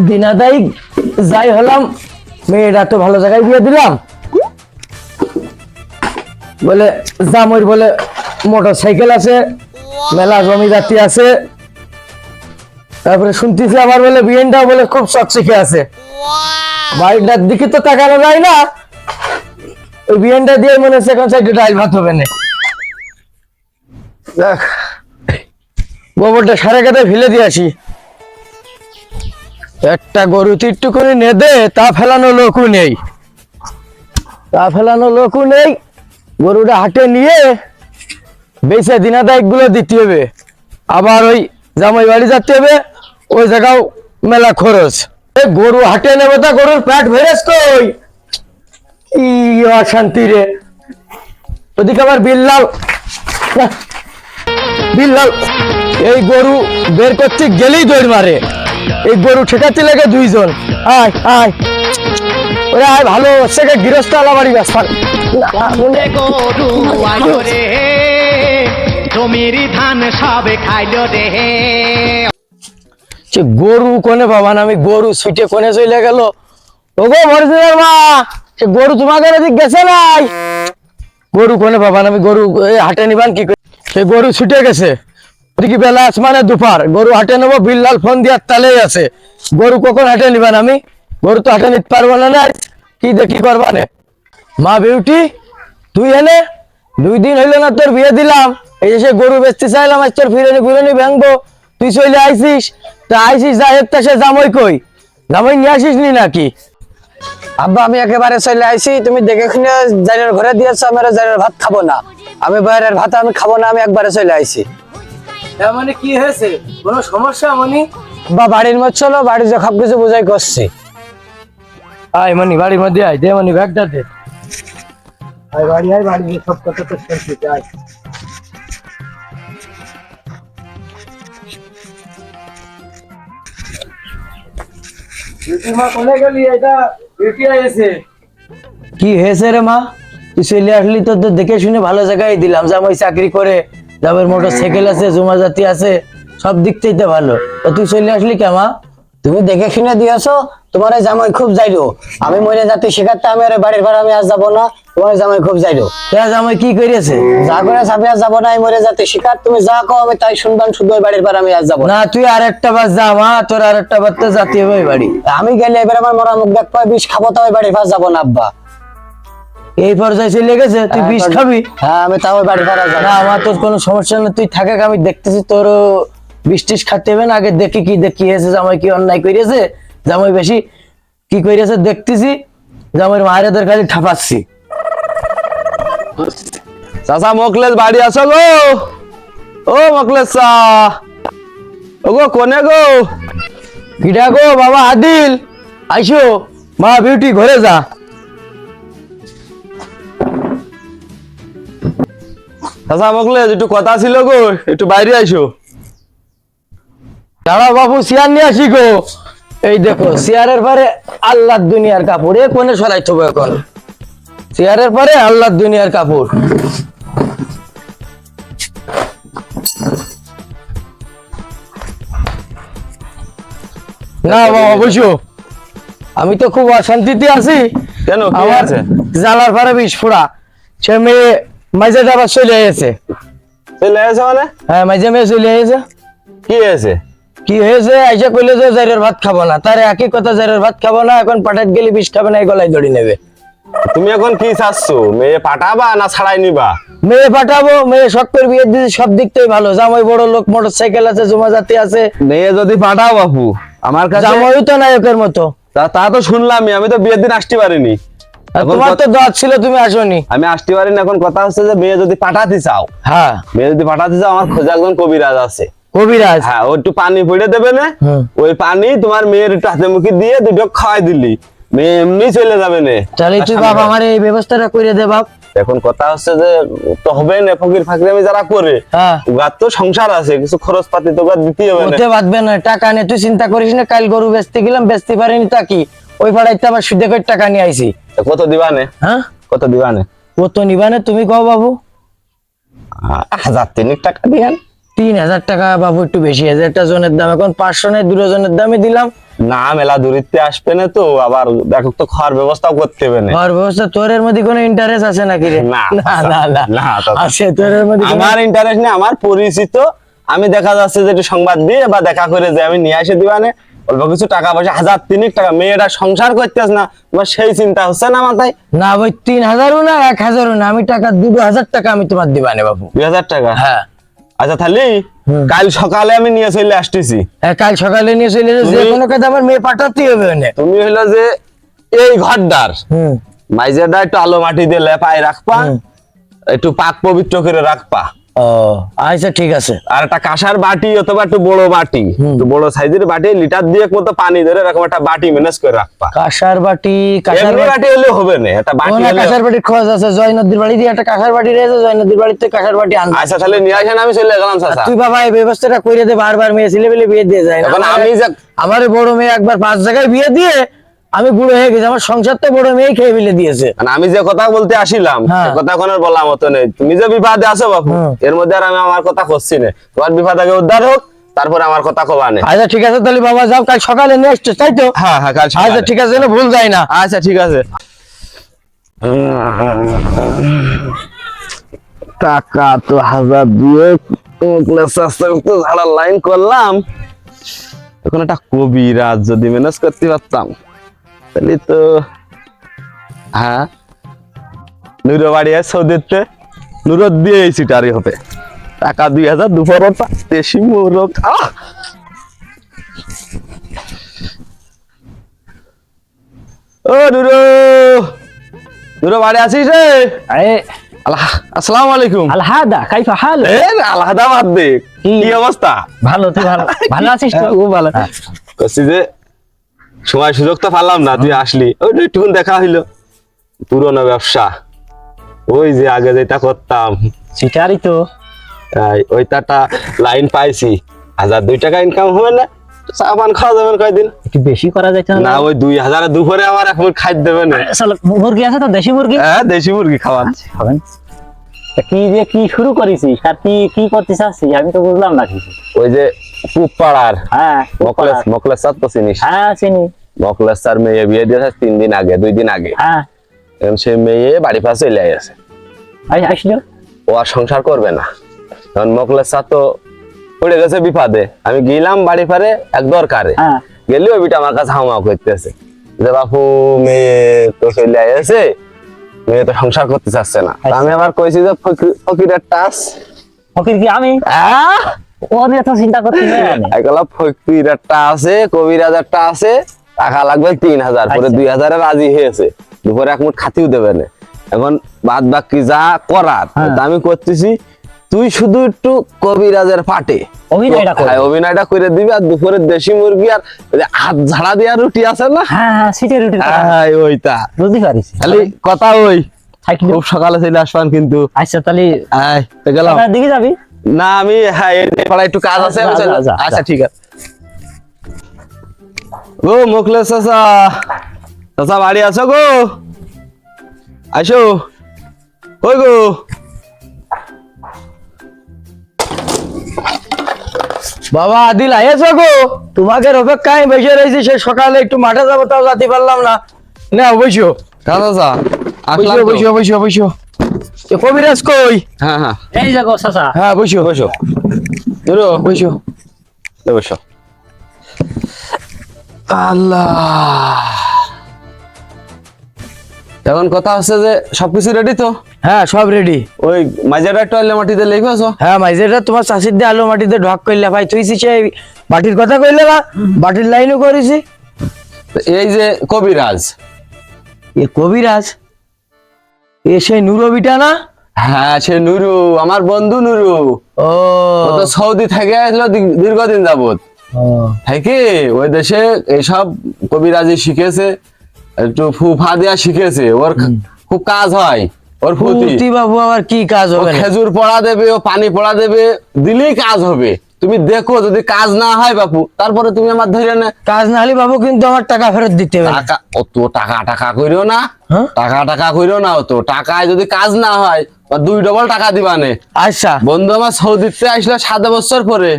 দিনাদাই যাই হলাম, মেয়েরা তো ভালো জায়গায় বিয়ে দিলাম, বলে জামইর বলে মোটর সাইকেল আছে, মেলা জমি জাতি আছে, তারপরে শুনতেছি আবার বলে বিয়েনটাও বলে খুব চকচকে আছে। বাড়িটার দিকে তো তাকানো যায় না, ওই বিয়েনটা দিয়ে মনে হচ্ছে এখন সাইডে ডাইল ভাত হবে না। দেখ গোবরটা সারে কেটে ফেলে দিয়ে আসি। একটা গরু একটু করে নেদে তা ফেলানো লোকও নেই, গরুটা হাটে নিয়ে বেঁচে দিনাদায়ক গুলো দিতে হবে, আবার ওই জামাই বাড়ি যেতে হবে, ওই জায়গাও মেলা খরচ। গরু হাটে নেবে তা গরুর পেট ভেরেস কই, কি অশান্তি রে। ওদিকে আবার বিল্লাল এই গরু বের করতে গেলেই দৌড় মারে, এই গরু ঠেকাতে লাগে দুইজন। আয় আয় ওরে আয়, ভালো হচ্ছে গৃহস্থ আলা বাড়ি ব্যাপার। গরু কোনে পাবা না, আমি গরু ছুটে কোনে চলে গেল। ওগো মরিজিনার মা, সে গরু তোমাকে দিক গেছে নাই, গরু কোনে পাবা না, আমি গরু হাটে নিবান কি করে, সে গরু ছুটে গেছে। ওদিকে বেলা আসমানে দুপার, গরু হাটে নেবো, বিল্লাল ফোন দেওয়ার তালেই আছে। গরু কখন হাটে নিবান, আমি গরু তো হাটে নিতে পারবো না, কি দেখি করবা নে। মা বিউটি তুই এনে 2 দিন হইলো না তোর বিয়ে দিলাম, এই যে সে গরু বেচতে চাইলাম, আজ তোর ফিরেনি ভাঙবো, তুই চলে আইসিস। তা আইসিস যা হেঁটে সে জামাই কই, জামাই নিয়ে আসিস নি নাকি? আব্বা আমি একেবারে চলে আইছি, তুমি দেখে শুনে জাইনের ঘরে দিয়েছো, আমার জাইনের ভাত খাবো না, আমি বাইরের ভাত আমি খাবো না, আমি একবারে চলে আইছি। মানে কি হয়েছে, কোনো সমস্যা? মানে বা বাড়ির মধ্যে চলো, বাড়ির যে সব কিছু বুঝাই করছি। আয় মনি বাড়ির মধ্যে আয়, দে মনি ব্যাগটা দে। আয় বাড়ি সব কথা তো শুনছি। আয় মা কোনে গেলি, এটা বিউটি আইছে। কি হয়েছে রে মা, তুই চলে আসলি, তো দেখে শুনে ভালো জায়গায় দিলাম, জামাই চাকরি করে, জামাইয়ের মোটর সাইকেল আছে, জমা জাতি আছে, সব দিক থেকে ভালো, তো তুই চলে আসলি কে মা? তুমি দেখে শুনে দিয়েছো, তোমার জামাই খুব যাইলো, আমি মরে যাতে শেখাতে আমি বাড়ির ভাড়া আমি আজ যাবো না, তোমার জামাই খুব যাইলো। জামাই কি করেছে? যা করে আমি আজ যাবো না, আমি মরে যাতে শিকার, তুমি যা কো আমি তাই শুনবান, শুধু বাড়ির ভাড়া আমি আজ যাবো না। তুই আরেকটা বার যা মা, তোর আরেকটা বার তো জাতি হবে বাড়ি। আমি গেলে এবার আমার মরা মুখ দেখ পাই, বিষ খাবো, তো বাড়ির ভাড়া যাবো না আব্বা। এই পর্যায়ে চলে গেছে, তুই বিষ খাবি? হ্যাঁ আমি তাও বাড়ির ভাড়া যাবো না। আমার তোর কোনো সমস্যা নেই, তুই থাকে, আমি দেখতেছি তোর বিষ টিস খাতে হবে না, আগে দেখি কি হয়েছে, জামাই কি অন্যায় করেছে, জামাই বেশি কি করেছে দেখতেছি, জামাইয়ের মায়ের খালি ঠাপাচ্ছি। চাচা মকলেশ বাড়ি আছো গো? ও মকলেশ চা, ও গো কোনে গো? কিটা গো বাবা আদিল, আইসো, মা বিউটি ঘরে যা। চাচা মকলেশ একটু কথা ছিল গো, একটু বাইরে আইসো। দাঁড়াও বাবু, চেয়ার নিয়ে আসি গো। এই দেখো চেয়ারের পরে আল্লাহর দুনিয়ার কাপড়, এ কোনে সরাই থবো এখন, চেয়ারের পরে আল্লাহর দুনিয়ার কাপড়। না বাবা বুঝো, আমি তো খুব অশান্তিতে আছি। কেন কি আমার আছে? জ্বালার পরে বিষ ফোড়া, সে মেয়ে মাঝে আবার চলে এসেছে। চলে এসে মানে? হ্যাঁ মাঝে মেয়ে চলে এসেছে। কি হয়েছে? কি হয়েছে? আইসা কইলে যে জাইরের ভাত খাবো না, তার একই কথা, জাইরের ভাত খাবো না, এখন পাঠাত গেলে বিষ খাবে না, এই গলায় দড়ি নেবে। তুমি এখন কি চাচ্ছ, মেয়ে পাঠাবা না ছাড়াই নিবা? মেয়ে পাঠাবো, মেয়ে শখ করে বিয়ে দিতে, সব দিক থেকে ভালো, জামাই বড় লোক, মোটর সাইকেল আছে, জমা জাতি আছে। মেয়ে যদি পাঠাও বাপু আমার কাছে, জামাইও তো নায়কের মতো। তা তো শুনলামই, আমি তো বিয়ের দিন আসতে পারিনি। তোমার তো দর ছিল, তুমি আসোনি। আমি আসতে পারিনি। এখন কথা হচ্ছে যে মেয়ে যদি পাঠাতে চাও, হ্যাঁ মেয়ে যদি পাঠাতে চাও, আমার খোঁজা একজন কবিরাজ আছে। কবিরাজ? হ্যাঁ, ও একটু পানি পড়ে দেবে না, ওই পানি তোমার মেয়ের একটু হাতে মুখে দিয়ে দুটো খাওয়াই দিলি, মেয়ে এমনি চলে যাবে না। তাহলে তুই বাবা আমার এই ব্যবস্থাটা করে দে বাপ। এখন কথা হচ্ছে যে তো হবে না, ফকির ফাকির আমি যারা করে, হ্যাঁ ওগার তো সংসার আছে, কিছু খরচ পাতি তো ওগার দিতে হবে না। ওতে বাঁধবে না, টাকা নিয়ে তুই চিন্তা করিস না, কাল গরু বেচতে গেলাম, বেচতে পারিনি, তা কি ওই পাড়াইতে আবার সুদে করে টাকা নিয়ে আইছি। কত দিবানে? হ্যাঁ কত দিবানে? ও তো নিবানে, তুমি কও বাবু। 1000 টাকা দিবেন। 3,000 টাকা বাবু একটু বেশি, 1,000টা জনের দাম, এখন 500 নাই 2 জনের দামে দিলাম। না মেলা দূরিত্বে আসবে না তো, আবার দেখো তো খাওয়ার ব্যবস্থাও করতে হবে না। আর ব্যবস্থা তোরের মধ্যে কোনো ইন্টারেস্ট আছে নাকি রে? না, না না না না, দাদা। আছে তোরের মধ্যে কোনো- আমার ইন্টারেস্ট নেই, আমার পরিচিত, আমি দেখা যাচ্ছে যে একটু সংবাদ দিয়ে বা দেখা করে যে আমি নিয়ে এসে দিবানে অল্প কিছু টাকা পয়সা, 1,000 টাকা, মেয়েটা সংসার করতেছ না, তোমার সেই চিন্তা হচ্ছে না মাথায়? না ভাই 3,000ও না 1,000ও না, আমি টাকা 2,000 টাকা আমি তোমার দিবানে বাবু। 2,000 টাকা? হ্যাঁ আচ্ছা তাহলে কাল সকালে আমি নিয়ে চলে আসতেছি। হ্যাঁ, কাল সকালে নিয়ে চলে যাও, যে কোনো কাজে আমার মেয়ে পাঠাতেই হবে ওনে। তুমি হলো যে এই ঘরদার হুম মাইজেটা একটু আলো মাটি দিয়ে লেপায় রাখবা, একটু পাক পবিত্র করে রাখবা। ও আচ্ছা ঠিক আছে। আর একটা কাঁসার বাটি অথবা একটু বড় বাটি, একটু বড় সাইজের বাটি, লিটার দিয়ে মতো পানি ধরে এরকম একটা বাটি ম্যানেজ করে রাখবা। কাঁসার বাটি, এমনি বাটি হলে হবে না, একটা বাটি হলে। কাঁসার বাটির খোঁজ আছে, জয় নদীর বাড়ি দিয়ে একটা কাঁসার বাটি রয়েছে, জয় নদীর বাড়িতে কাঁসার বাটি আনতে। আচ্ছা তাহলে নিয়ে আসেন, আমি চলে গেলাম চাচা। তুই বাবা এই ব্যবস্থাটা করে দে, বারবার মেয়ে ছেলে পেলে বিয়ে দিয়ে যায় না। এখন আমি আমার বড় মেয়ে একবার 5 জায়গায় বিয়ে দিয়ে আমি বুড়ো হয়ে গেছি, আমার সংসার তো বড় মেয়ে খেয়ে ফেলে দিয়েছে। মানে আমি যে কথা বলতে আসিলাম হ্যাঁ। সে কথা এখন আর বলার মতো নেই। তুমি যে বিপদে আছো বাপু, এর মধ্যে আর আমি আমার কথা খুঁজছি না। তোমার বিপদ আগে উদ্ধার হোক, তারপরে আমার কথা কবা নেই। আচ্ছা ঠিক আছে, তাহলে বাবা যাও, কাল সকালে নিয়ে আসছো তাই তো? হ্যাঁ হ্যাঁ, কাল আচ্ছা সকালে। ঠিক আছে, যেন ভুল যায় না। আচ্ছা ঠিক আছে। টাকা তো 1,000 ঝাড়ার লাইন করলাম, এখন একটা কবিরাজ যদি ম্যানেজ করতে পারতাম তাহলে তো। হ্যাঁ, নুরো বাড়ি আছে সৌদিতে, নুরো দিয়ে এই সিটারি হবে। টাকা 2,000 দুপুরটা দেশি মোরগ। ও নুরো, নুরো বাড়ি আছিস রে? আসসালামু আলাইকুম। আলহাদা কাইফা হাল? আলাদা বাদ দে, কি অবস্থা? ভালো, তুই ভালো ভালো আছিস তো? ও ভালো। কইছি যে সময় সুযোগ তো পারলাম না, তুই আসলি, ওই একটু দেখা হইলো। পুরনো ব্যবসা, ওই যে আগে যেটা করতাম সিটারি তো। ওইটাটা লাইন পাইছি, 1,002 টাকা ইনকাম হবে না, চা পান খাওয়া যাবেন কয়দিন? একটু বেশি করা যাইতো না, ওই 2,000 দুপুরে আমার এখন খাইতে দেবে না। মুরগি আছে তো, দেশি মুরগি? হ্যাঁ, দেশি মুরগি খাওয়ান। খাবেন? কি যে কি শুরু করেছিস আর কি কি করতে চাচ্ছিস আমি তো বুঝলাম না কিছু। ওই যে কুপাড়ার হ্যাঁ মকলেস স্যার তো চিনিস? হ্যাঁ চিনি। মকলেস স্যার মেয়ে বিয়ে দিয়েছে 3 দিন আগে, 2 দিন আগে। হ্যাঁ, এখন সে মেয়ে বাড়ি পাশে চলে আসে, আসলো। ও আর সংসার করবে না। এখন মকলেস স্যার তো পড়ে গেছে বিপদে। আমি গেলাম বাড়ি পারে এক দরকারে, হ্যাঁ গেলি ওই বিটা আমার কাছে হাওয়া করতেছে যে বাপু মেয়ে তো চলে আসে, মেয়ে তো সংসার করতে চাচ্ছে না। তা আমি আবার কইছি যে ফকিরের টাচ। ফকির কি আমি? ও নিয়ে তো চিন্তা করতে একলা ফকির একটা আছে, কবিরাজ একটা আছে, টাকা লাগবে 3,000, পরে 2,000 রাজি হয়েছে, দুপুরে এক মুঠ খাতিও দেবে না। এখন বাদ বাকি যা করার তা আমি করতেছি, তুই শুধু একটু কবিরাজের পাটে অভিনয়টা করে দিবি, আর দুপুরে দেশি মুরগি আর ওই যে হাত ঝাড়া দেওয়ার রুটি আছে না? হ্যাঁ হ্যাঁ, সিটের রুটি ওইটা বুঝতে পারিস। খালি কথা ওই খুব সকালে চলে আসবান কিন্তু। আচ্ছা তাহলে গেলাম। দিকে যাবি না, আমি হ্যাঁ পাড়ায় একটু কাজ আছে, আমি চলে যাচ্ছি। আচ্ছা ঠিক আছে। ও মুখলেস চাচা, চাচা বাড়ি আছো গো? আসো। কই গো? বাবা আদিল আয়েছো গো? তোমাকে অপেক্ষায় বসে রয়েছি, সে সকালে একটু মাঠে যাবো, তাও যেতে পারলাম না। না অবশ্য চাচা আসলাম। বসো বসো বসো। কবিরাজ কই? হ্যাঁ হ্যাঁ, এই যাগো চাচা। হ্যাঁ বসো বসো বসো। বসো। আল্লাহ, এখন কথা হচ্ছে যে সবকিছু রেডি তো? হ্যাঁ সব রেডি। ওই মাজাটা একটু আলো মাটিতে লেগে আছো? হ্যাঁ মাইজেটা তোমার চাষির দিয়ে আলো মাটিতে ঢক করলে ভাই, তুই সেই বাটির কথা কইলে না, বাটির লাইনও করেছি। এই যে কবিরাজ, এ কবিরাজ, এ সেই নুরবিটা না? হ্যাঁ সে নুরু, আমার বন্ধু নুরু। ও ও তো সৌদি থেকে আসলো দীর্ঘদিন যাবত, থেকে ওই দেশে এইসব কবিরাজি শিখেছে, একটু ফুফা দেওয়া শিখেছে, ওর খুব কাজ হয়। ওর ফুটি বাবু আবার কি কাজ হবে? খেজুর পড়া দেবে, ও পানি পড়া দেবে, দিলেই কাজ হবে। তুমি দেখো যদি কাজ না হয় বাপু তারপরে তুমি আমার ধরে নে। কাজ না হলে বাবু কিন্তু আমার টাকা ফেরত দিতে হবে। টাকা অত টাকা টাকা কইরো না, হ্যাঁ? টাকা কইরো না অত টাকায় যদি কাজ না হয় বা 2 ডবল টাকা দিবানে। আচ্ছা। বন্ধু আমার সৌদিতে আসলো 7 বছর পরে,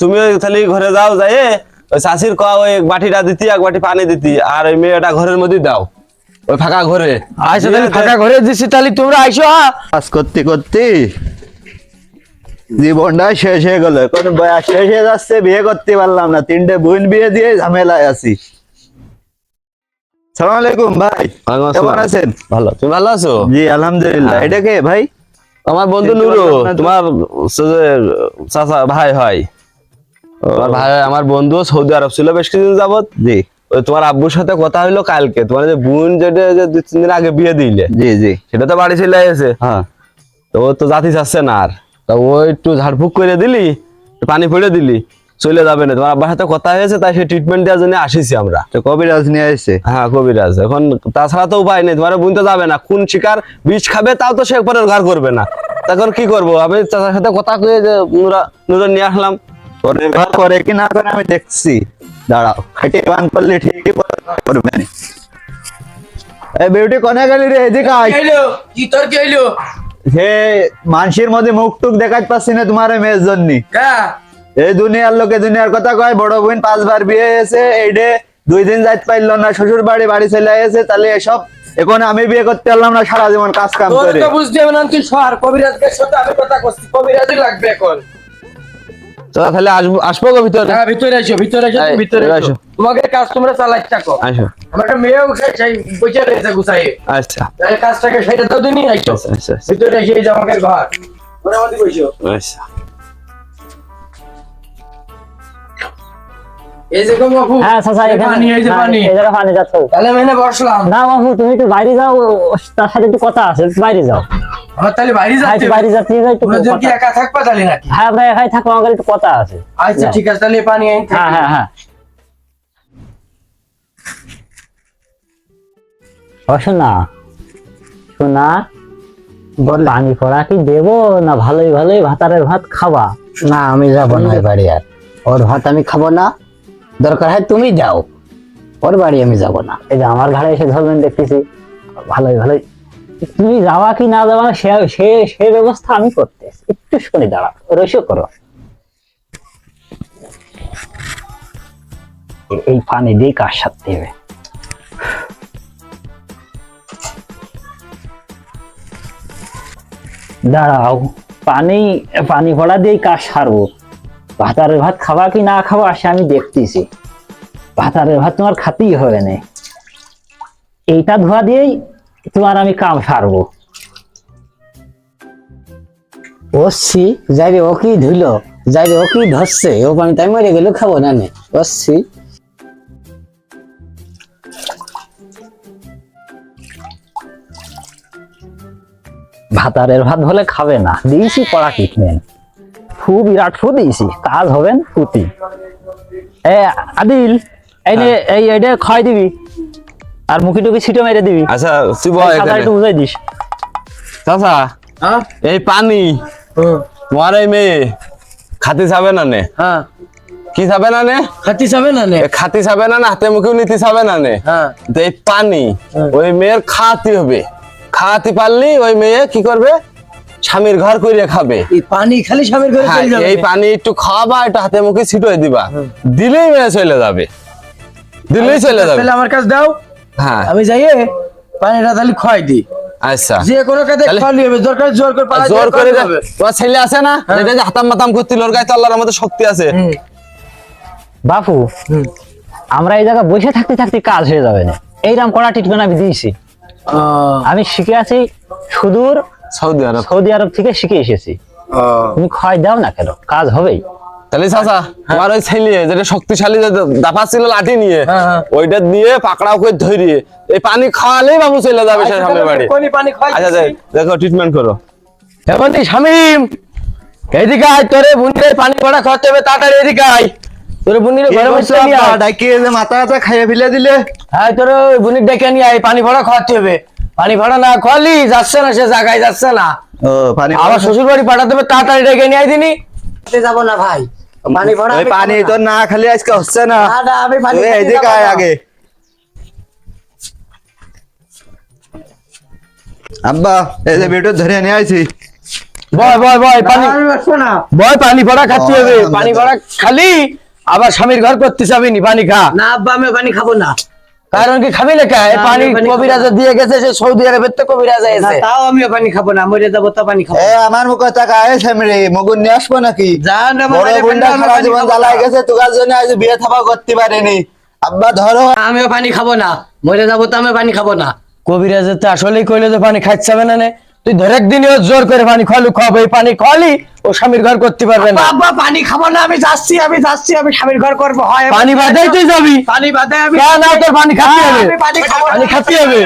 তুমি ওই তাহলে ঘরে যাও, যাই ওই চাষির কয়া ওই 1 বাটিটা দিতি 1 বাটি পানি দিতি আর ওই মেয়েটা ঘরের মধ্যে দাও ওই ফাঁকা ঘরে। আচ্ছা তাহলে ফাঁকা ঘরে দিছি, তাহলে তোমরা আইসো। হ্যাঁ কাজ করতে করতে জীবনটা শেষ হয়ে গেল, এখন বয়স শেষ হয়ে যাচ্ছে, বিয়ে করতে পারলাম না, 3টে বোন বিয়ে দিয়ে ঝামেলায় আছি। সালাম আলাইকুম ভাই, ওয়ালাইকুম কেমন আসসালাম। আছেন? ভালো, তুমি ভালো আছো? জি আলহামদুলিল্লাহ। এটা কে ভাই? আমার বন্ধু চিনতে নুরু, পারলাম না তো। তোমার চাচা ভাই হয়। তোমার ভাই আমার বন্ধু সৌদি আরব ছিল বেশ কিছুদিন যাবত। জি ওই তোমার আব্বুর সাথে কথা হইলো কালকে, তোমার যে বোন যেটা যে 2-3 দিন আগে বিয়ে দিলে জি জি সেটা তো বাড়ি চলে এসেছে। হ্যাঁ তো ও তো জাতি চাচ্ছে না আর, তা ও একটু ঝাড়ফুঁক করে দিলি, পানি পড়ে দিলি, চলে যাবে না। তোমার আব্বার সাথে কথা হয়েছে, তাই সে ট্রিটমেন্ট দেওয়ার জন্য আসিছি আমরা। তো কবিরাজ নিয়ে আসছে? হ্যাঁ কবিরাজ, এখন তাছাড়া তো উপায় নেই, তোমার বোন তো যাবে না, খুন শিকার বিষ খাবে, তাও তো সে পরের ঘর করবে না। তখন কি করবো, আমি চাচার সাথে কথা কয়ে যে নুরা নিয়ে আসলাম। পরের ঘর করে কি না করে আমি দেখছি, দাঁড়াও, খাটে বান করলে ঠিকই করবে না। এই বিউটি কোনে গেলি রে? এদিকে আয়। কি তোর কি হইলো? হে মানুষের মধ্যে মুখ টুক দেখাতে পাচ্ছি না তোমার এই মেয়ের জন্য। এই দুনিয়ার লোকে দুনিয়ার কথা কয়, বড় বোন 5 বার বিয়ে হয়েছে, এইডে 2 দিন যাইতে পারলো না, শ্বশুর বাড়ি চলে এসেছে, তাহলে এসব এখন আমি বিয়ে করতে পারলাম না সারা জীবন কাজ কাম তোর করে। তো বুঝতে হবে না, তুই সর কবিরাজকে সাথে আমি কথা কইছি, কবিরাজই লাগবে এখন। চাচা তাহলে আসবো গো ভিতরে? হ্যাঁ ভিতরে এসো, ভিতরে এসো, এই, ভিতরে এসো। এসো। তোমাকে কাজ তোমরা চালাই থাকো। আসো। আমার একটা মেয়ে চাই বইচা রয়েছে গুছাই, আচ্ছা তাহলে কাজটাকে সেটা তো দিনই আইসো। আচ্ছা আচ্ছা ভিতরে এসে এই যে আমাকে ঘর ওরা আমাদের বইসো। আচ্ছা। এই যে গো বাবু, হ্যাঁ চাচা, এই এখানে পানি, এই যে হ্যাঁ, পানি। এই জায়গায় পানি যাচ্ছে। তাহলে আমি এখানে বসলাম। না বাবু, তুমি একটু বাইরে যাও, তার সাথে একটু কথা আছে, একটু বাইরে যাও। আমার তাহলে বাইরে হ্যাঁ, যাচ্ছে। একটু বাইরে যাচ্ছি, একটু তোমরা কি কথা- একা থাকবা তাহলে নাকি? হ্যাঁ ভাই, এখানে থাকো, আমার একটু কথা আছে। আচ্ছা যাও। ঠিক আছে, তাহলে এই পানি আইন হ্যাঁ হ্যাঁ হ্যাঁ। ও শোনা, শোনা, পানি পড়া কি দেবো না ভালোই ভালোই ভাতারের ভাত খাবা? না আমি যাবো না ওই বাড়ি, আর ওর ভাত আমি খাবো না, দরকার হয় তুমি যাও, ওর বাড়ি আমি যাবো না। এই যে আমার ঘরে এসে ধরবেন দেখতেছি, ভালোই ভালোই তুমি যাওয়া কি না যাওয়া সে সে সে ব্যবস্থা আমি করতে, একটু শুনে দাঁড়াও, রসিও করো। এই পানি দিয়ে কাজ সারতে হবে। দাঁড়াও, পানি পানি ভরা দিয়ে কাজ সারবো। ভাতারের ভাত খাবা কি না খাবা সে আমি দেখতেছি। ভাতারের ভাত তোমার খাতেই হবে না, এইটা ধোয়া দিয়েই তোমার আমি কাম সারবো। ওসি যাই রে, ও কি ধুলো, যাই রে ও কি ধরছে, ও পানি তাই মরে গেলে খাবো না নে। ওসি ভাতারের ভাত হলে খাবে না, দিয়েছি কড়া ট্রিটমেন্ট, ফু বিরাট ফু দিয়েছি, কাজ হবেন পুতি। এ আদিল, এই নে, এই এটা খাই দিবি আর মুখি টুকি ছিটো মেরে দিবি। আচ্ছা শিব সাঁতার একটু বুঝাই দিস। চাচা হ্যাঁ এই পানি তোমার এই মেয়ে খাতি যাবে না নে? হ্যাঁ কি যাবে না নে? খাতি যাবে না নে? এ খাতি যাবে না, হাতে মুখেও নিতে যাবে না নে? হ্যাঁ তো এই পানি ওই মেয়ের খাওয়াতে হবে, খাওয়াতে পারলি ওই মেয়ে কি করবে, স্বামীর ঘর করিয়ে খাবে। এই পানি খালি স্বামীর ঘরে হ্যাঁ, চলে যাবে। এই পানি একটু খাওয়াবা, একটু হাতে মুখে ছিটোয় দিবা, দিলেই মেয়ে চলে যাবে, দিলেই চলে যাবে। তাহলে আমার কাছে দাও, হ্যাঁ আমি যাই পানিটা তাহলে খাই দিই। আচ্ছা যে কোনো কাজে তাহলে- খাওয়ালি হবে, দরকার জোর করে পালা জোর দিয়ে করে খাওয়াতে দে। হবে। তোমার ছেলে আছে না, এটা যে হাতাম মাতাম করছিল, ওর গায়ে তো আল্লাহর মধ্যে শক্তি আছে। হুম, বাপু, আমরা এই জায়গায় বসে থাকতে থাকতে কাজ হয়ে যাবে না, এইরকম কড়া ট্রিটমেন্ট আমি দিয়েছি। আমি শিখে আছি সুদূর সৌদি আরব। সৌদি আরব থেকে শিখে এসেছি। তুমি খাওয়াই দাও না কেন, কাজ হবেই। তাহলে চাচা তোমার ওই ছেলে যেটা শক্তিশালী যে দাফা ছিল লাঠি নিয়ে, হ্যাঁ, হ্যাঁ। ওইটা দিয়ে পাকড়াও করে ধরিয়ে এই পানি খাওয়ালেই বাবু চলে যাবে সে সামনের বাড়ি। কোনি পানি খাই আচ্ছা দেখো ট্রিটমেন্ট করো। এখন তুই শামিম এদিকে আয়, তোরে বুনির পানি পড়া খাওয়াতে হবে, তাড়াতাড়ি এদিকে আয়। তোরে বুনির ঘরে বসে নিয়ে আয়। ডাকিয়ে যে মাথা মাথা খাইয়ে ফেলে দিলে। হ্যাঁ তোরে বুনির ডেকে নিয়ে আয়, পানি ভরা খাওয়াতে হবে। পানি ভরা না খাওয়ালি যাচ্ছে না, সে জায়গায় যাচ্ছে না। ও পানি আবার শ্বশুর বাড়ি পাঠাতে হবে, তাড়াতাড়ি ডেকে নিয়ে আয় দিনি। যাবো না ভাই, পানি ভরা ওই পানি তো না খালি আজকে হচ্ছে না আমি পানি তুই খাইতে এদিকে যাবো আয় না। আগে আব্বা এই যে বেটো ধরে নিয়ে আইছি বয় বয় বয় পানি আমি বসবো না। বয় পানি ভরা খাচ্ছি হবে ও, পানি ভরা খালি আবার স্বামীর ঘর করতে যাবি নি পানি খা না আব্বা আমি পানি খাবো না। কারণ কি খাবি না এই না, পানি আমি পানি খাবো কবিরাজে দিয়ে গেছে সে সৌদি আরবের তো কবিরাজ না, এসে তাও আমিও পানি খাবো না, মরে যাবো তো পানি খাবো এ না। আমার মুখে টাকা আইছে মেরে মগুন নিয়ে আসবো নাকি যা না বড় বাবা, বোনটা আমি সারা পানি জীবন খাবো জ্বালায় না। গেছে তোকার জন্য আজ বিয়ে থাবা করতে পারেনি আব্বা ধরো আমিও পানি খাবো না, মরে যাবো তো আমি পানি খাবো না। কবিরাজে তো আসলেই কইলে যে পানি খাইতে হবে না নে। তুই ধরে একদিনও জোর করে পানি খাওয়ালু খাওয়াবো এই পানি খাওয়ালি ও স্বামীর ঘর করতে পারবে না আব্বা পানি খাবো না, আমি যাচ্ছি আমি স্বামীর ঘর করবো হয় পানি বাদেই তুই যাবি পানি বাদে আমি না তোর পানি খাতে হবে আমি পানি খাবো না। পানি খাতে হবে